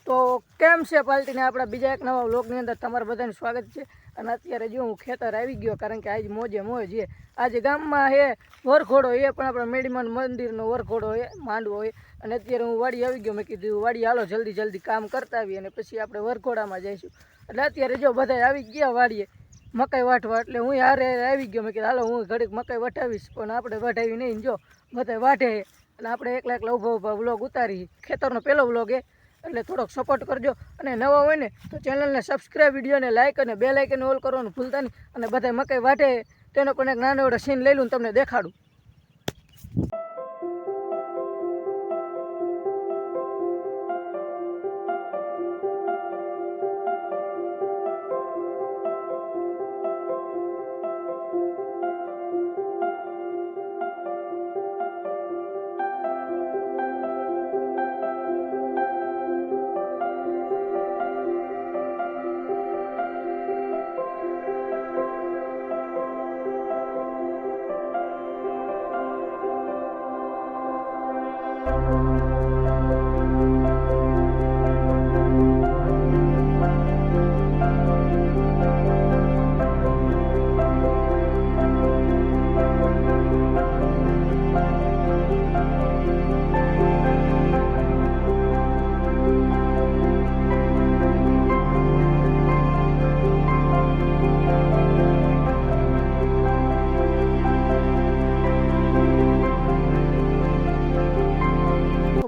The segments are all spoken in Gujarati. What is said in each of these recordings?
તો કેમ છે પાલટીને આપણા બીજા એક નવા વ્લોગની અંદર તમારા બધાનું સ્વાગત છે। અને અત્યારે જો હું ખેતર આવી ગયો, કારણ કે આજ મોજે મોજ છે। આજે ગામમાં હે વરઘોડો, એ પણ આપણા મેડીમાન મંદિરનો વરઘોડો હોય, માંડવો હોય। અને અત્યારે હું વાડી આવી ગયો, મેં કીધું વાડી હાલો જલ્દી કામ કરતા આવીએ અને પછી આપણે વરઘોડામાં જઈશું। એટલે અત્યારે જો બધા આવી ગયા વાડીએ મકાઈ વાટવા, એટલે હું હારે આવી ગયો। મેં કીધું હાલો હું ઘડીક મકાઈ વટાવીશ, પણ આપણે વટાવી નહીં, જો બધા વાઢે અને આપણે એકલા ઊભા વ્લોગ ઉતારી। ખેતરનો પહેલો વ્લોગ એટલે થોડોક સપોર્ટ કરજો। અને નવા હોય ને તો ચેનલને સબસ્ક્રાઈબ, વિડીયોને લાઇક અને બેલ આઇકન ઓલ કરવાનું ભૂલતા નહીં। અને બધા મકાઈ વાટે તેનો પણ એક નાનો એવડો સીન લઈ લઉં, તમને દેખાડું।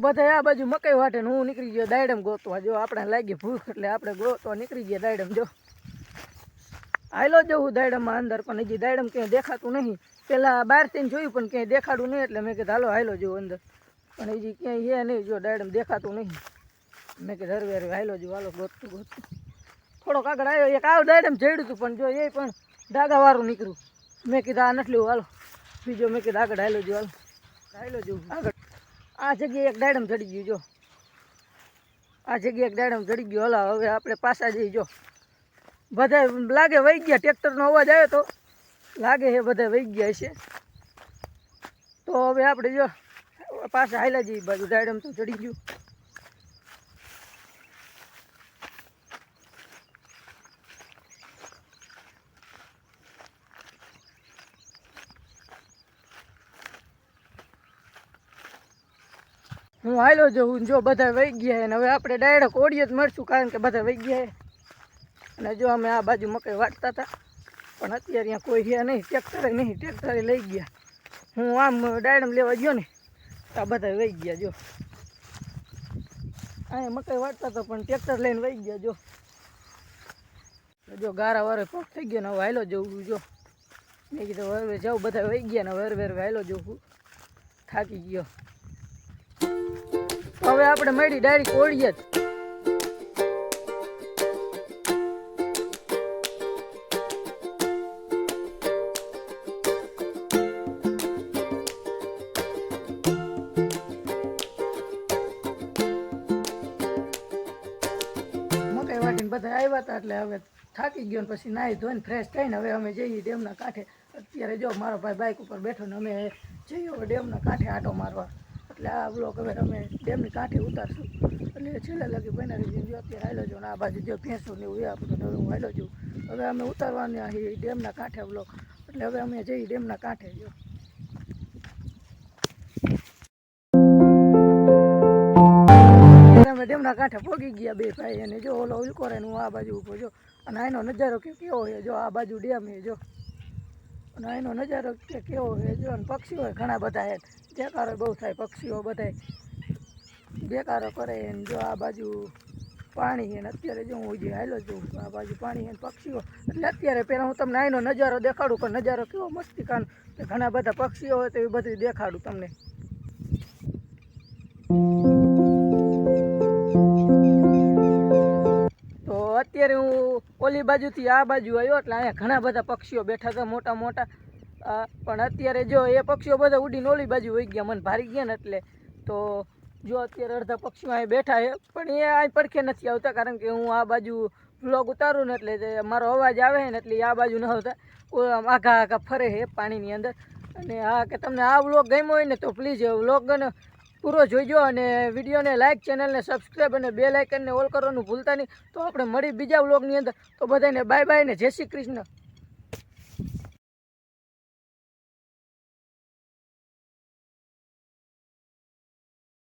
બધા આ બાજુ મકાઈ વાટે ને હું નીકળી ગયો દાયડમ ગોતવા। જો આપણે લાગી ભૂખ એટલે આપણે ગોતવા નીકળી ગયા દાયડમ। જો હાલો જવું દાયડમમાં અંદર, પણ હજી દાયડમ ક્યાંય દેખાતું નહીં। પેલા બહારથી જોયું પણ ક્યાંય દેખાડું નહીં, એટલે મેં કીધું હાલો જવું અંદર, પણ હજી ક્યાંય છે નહીં। જો દાયડમ દેખાતું નહીં, મેં કીધું હરવે હાલો જવું, હાલો ગોતતું થોડોક આગળ આવ્યો, એક આવ દાયડમ જડ્યું હતું, પણ જો એ પણ ડાગાવાળું નીકળ્યું। મેં કીધું આ નથી લેવું, હાલો બીજો મેં કીધું આગળ હાલો જવું, હાલો જવું આગળ। આ જગ્યાએ એક દાયડમ ચડી ગયું, જો આ જગ્યાએ એક દાયડમ ચડી ગયો। હલા હવે આપણે પાછા જઈ, જો બધા લાગે વહી ગયા, ટ્રેક્ટરનો અવાજ આવ્યો તો લાગે છે બધા વહી ગયા છે। તો હવે આપણે જો પાછા હાલ્યા જઈએ બાજુ, દાયડમ તો ચડી ગયું। હું હાલો જવું, જો બધા વહી ગયા અને હવે આપણે ડાયરેક્ટ ઓડીએ જ મળશું, કારણ કે બધા વહી ગયા। અને જો અમે આ બાજુ મકાઈ વાટતા હતા, પણ અત્યારે અહીંયા કોઈ છે નહીં, ટ્રેક્ટરે નહીં, ટ્રેક્ટરે લઈ ગયા। હું આમ ડાયડમ લેવા ગયો ને તો આ બધા વહી ગયા। જો અહીંયા મકાઈ વાટતા હતા, પણ ટ્રેક્ટર લઈને વહી ગયા। જો ગારા વારે પગ થઈ ગયો ને હવે હાલો જવું। જો મેં કીધું હવે જાઉં, બધા વહી ગયા ને હવે હાલો જવું, થાકી ગયો। હવે આપણે મળી ડાયરેક્ટ ઓળીએ જ। મકાઈ વાટીને બધા આવ્યા હતા, એટલે હવે થાકી ગયો ને પછી નાહી ધોઈને ફ્રેશ થઈને હવે અમે જઈએ ડેમના કાંઠે। અત્યારે જો મારો ભાઈ બાઇક ઉપર બેઠો ને અમે જઈએ ડેમના કાંઠે આંટો મારવા। એટલે આ બ્લોગ હવે અમે ડેમની કાંઠે ઉતારશું, એટલે છેલ્લે લગી બનાવી જો અત્યારે હાલો જો ને આ બાજુ જો ભેંસો ને એવું આપણું, હવે હું હાલો જવું। હવે અમે ઉતારવાના છીએ ડેમના કાંઠે બ્લોગ, એટલે હવે અમે જઈએ ડેમના કાંઠે। જો અમે ડેમના કાંઠે પહોંચી ગયા બે ભાઈ, અને જો ઓલો ઉલકો રહે હું આ બાજુ ઊભો જો, અને આનો નજારો કેવો છે, જો આ બાજુ ડેમ છે જો, અને આનો નજારો કેવો છે જો। અને પક્ષીઓ ઘણા બધા છે, દેકારો બહુ થાય, પક્ષીઓ બધા દેકારો કરે ને જો આ બાજુ પાણી છે। ને અત્યારે જો હું જે હાલો છું આ બાજુ પાણી છે, પક્ષીઓ, એટલે અત્યારે પહેલાં હું તમને આનો નજારો દેખાડું કે નજારો કેવો મસ્તી કાન, ઘણા બધા પક્ષીઓ હોય તો એ બધું દેખાડું તમને। તો અત્યારે હું ઓલી બાજુથી આ બાજુ આવ્યો, એટલે અહીંયા ઘણા બધા પક્ષીઓ બેઠા હતા મોટા મોટા, પણ અત્યારે જો એ પક્ષીઓ બધા ઉડીને ઓલી બાજુ વહી ગયા, મને ભારી ગયા ને એટલે। તો જો અત્યારે અડધા પક્ષીઓ અહીં બેઠા છે, પણ એ અહીં પડખે નથી આવતા, કારણ કે હું આ બાજુ વ્લોગ ઉતારું ને એટલે મારો અવાજ આવે ને એટલે આ બાજુ ન આવતા, આઘા ફરે છે પાણીની અંદર। અને હા કે તમને આ વ્લોગ ગમ્યો હોય ને તો પ્લીઝ વ્લોગને પૂરો જોઈજો અને વિડીયોને લાઇક, ચેનલને સબસ્ક્રાઈબ અને બેલ આઇકનને ઓલ કરવાનું ભૂલતા નહીં. તો આપણે મળી બીજા વ્લોગની અંદર. તો બધાને બાય બાય ને જય શ્રી કૃષ્ણ.